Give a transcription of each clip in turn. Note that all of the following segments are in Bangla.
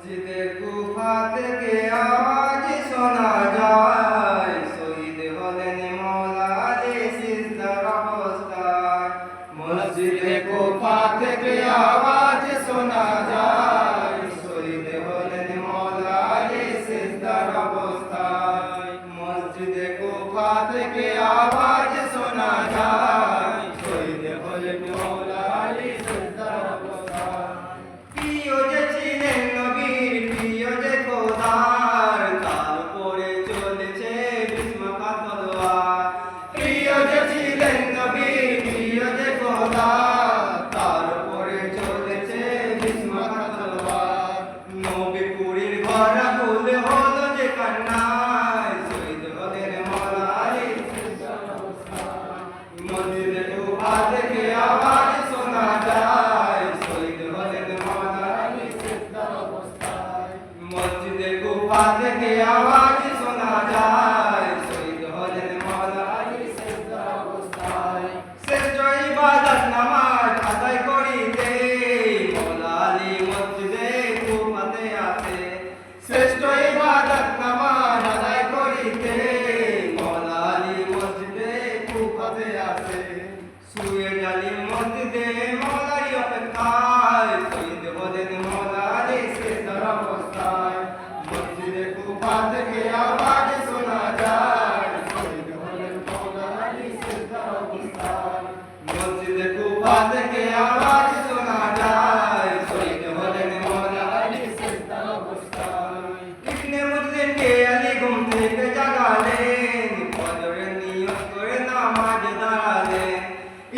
মসজিদে কুফা থেকে আওয়াজ শোনা যায়, শহীদ হলেন মওলা আলী সিজদার অবস্থায়। মসজিদে কুফা থেকে আওয়াজ শোনা যায়, শহীদ হলেন মওলা আলী সিজদার অবস্থায়। মসজিদে কুফা থেকে আওয়াজ শোনা যায়, শহীদ হলেন মওলা আলী সিজদার অবস্থায়। প্রিয় যে ছিলেন নবীর, প্রিয় যে খোদার, তার উপরে চলেছে বিস্মকা তলোয়ার। প্রিয় যে ছিলেন নবীর, প্রিয় যে খোদার, তার উপরে চলেছে বিস্মকা তলোয়ার। নবী পুরীর ঘোড়া ফুল হলো যে কান্নায়, শহীদ হলেন মওলা আলী সিজদার অবস্থায়। মসজিদে কুফা থেকে আওয়াজ শোনা যায়, শহীদ হলেন মওলা আলী সিজদার অবস্থায়। মসজিদে কুফা থেকে আওয়াজ শোনা যায়, শহীদ হলেন মওলা আলী সিজদার অবস্থায়। শ্রেষ্ঠ ইবাদত নামাজ আদায় করিতে মওলা আলী মসজিদে কুফাতে আসে। শ্রেষ্ঠ ইবাদত নামাজ আদায় করিতে মওলা আলী মসজিদে কুফাতে আসে। শুয়ে জালিম মসজিদে মওলার অপেক্ষায়, শহীদ হলেন মওলা আলী সিজদার অবস্থায়। মসজিদে কুফা থেকে আওয়াজ শোনা যায়, শহীদ হলেন মওলা আলী সিজদার অবস্থায়। মসজিদে কুফা থেকে আওয়াজ শোনা যায়, শহীদ হলেন মওলা আলী সিজদার অবস্থায়। ইবনে মুসলিমকে আলী ঘুম থেকে জাগালেন, ফজরের নিয়ত করে নামাজ দাঁড়ালেন।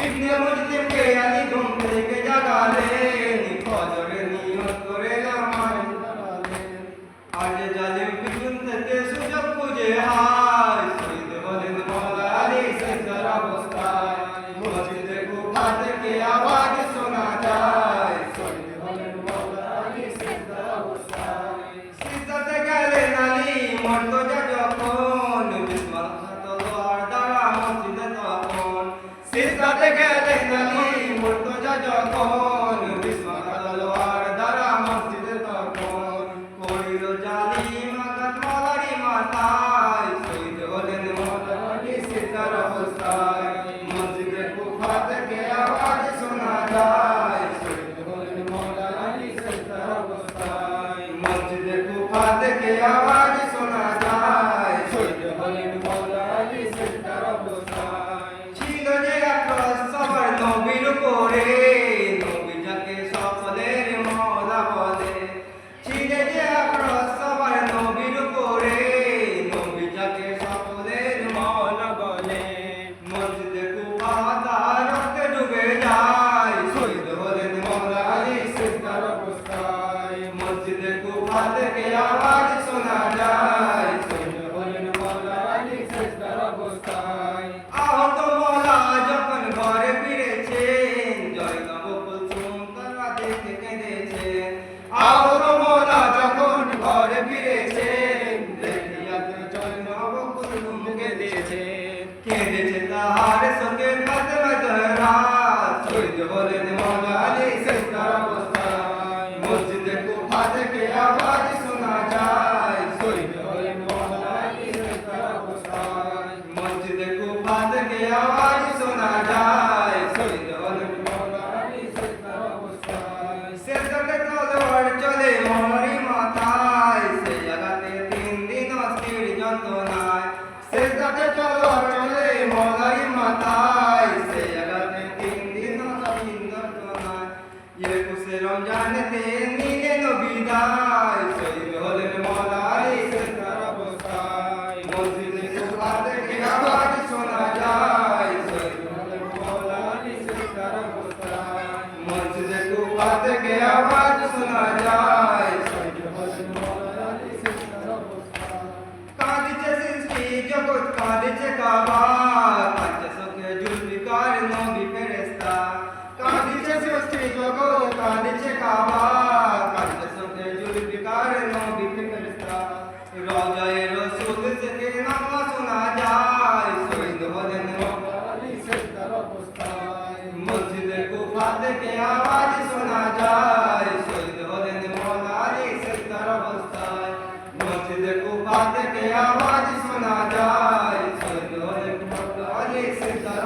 ইবনে মুসলিমকে আলী ঘুম থেকে জাগালেন, ফজরের নিয়ত করে নামাজ দাঁড়ালেন। আজ জালিম পিছন থেকে সুযোগ খুঁজে হায়, শহীদ হলেন মওলা আলী সিজদার অবস্থায়। মসজিদে কুফা থেকে আওয়াজ শোনা যায়, শহীদ হলেন মওলা আলী সিজদার অবস্থায়। সিজদাতে গেলেন আলী মর্তজা যখন, বিসমিল্লাহ তলোয়ার দ্বারা মসজিদে তখন। সিজদাতে গেলেন আলী মর্তজা যখন, বিসমিল্লাহ তলোয়ার দ্বারা মসজিদে তখন। করিল জালিম আঘাত মওলারি মাথায়, শহীদ হলেন মওলা আলী সিজদার অবস্থায়। মসজিদে কুফা থেকে আওয়াজ শোনা যায়, শহীদ হলেন মওলা আলী সিজদার অবস্থায়। মসজিদে কুফা থেকে আওয়াজ শোনা যায়, শহীদ হলেন মওলা আলী সিজদার অবস্থায়। ছিল যে আক্রোশ সবার নবীর উপরে, নবী যাকে সকলের মওলা বলে। ছিল যে আক্রোশ সবার নবীর উপরে, নবী যাকে সকলের মওলা বলে। মসজিদে কুফা তার রক্তে ডুবে যায়, শহীদ হলেন মওলা আলী সিজদার অবস্থায়। মসজিদে কুফা থেকে আওয়াজ শোনা যায়, শহীদ হলেন মওলা আলী সিজদার অবস্থায়। আহত মওলা যখন ঘরে ফিরেছেন, জয়নব কুলসুম তারা দেখে কেঁদেছেন। আহত মওলা যখন ঘরে ফিরেছেন, দেখিয়াতে জয়নব কুলসুম কেঁদেছেন। কেঁদেছে তাহার সঙ্গে ফাতেমা জহরা, শহীদ হলেন মওলা আলী সিজদার অবস্থায়। মসজিদে কুফা থেকে আওয়াজ শোনা যায়, শহীদ হলেন মওলা আলী সিজদার অবস্থায়। মসজিদে কুফা থেকে আওয়াজ শোনা যায়, শহীদ হলেন মওলা আলী সিজদার অবস্থায়। সিজদাতে তলোয়ার চলে মওলারি মাথায়, সেই আঘাতে 3 দিন অস্থির যন্ত্রণায়। সিজদাতে তলোয়ার চলে মওলারি মাথায়, সেই আঘাতে 3 দিন অস্থির যন্ত্রণায়। 21 রমজানেতে নিলেন বিদায়, শহীদ হলেন মওলা আলী সিজদার অবস্থায়। মসজিদে কুফা থেকে আওয়াজ শোনা যায়, শহীদ হলেন মওলা আলী সিজদার অবস্থায়। মসজিদে কুফা থেকে আওয়াজ শোনা যায়, শহীদ হলেন মওলা আলী সিজদার অবস্থায়। কাঁদিছে সৃষ্টি জগৎ, কাঁদিছে কাবা, কাঁদছে চোখে জুলফিকার নবী ফেরেশতা। কাঁদিছে সৃষ্টি জগৎ, কাঁদিছে কাবা, কাঁদছে চোখে জুলফিকার নবী ফেরেশতা। রওজায়ে রাসূল থেকে নামা শোনা যায়, শহীদ হলেন মওলা আলী সিজদার অবস্থায়। মসজিদে কুফা থেকে আওয়াজ শোনা যায়, শহীদ হলেন মওলা আলী সিজদার থেকে আওয়াজ শোনা যায় শহীদ হলেন মওলা আলী সিজদার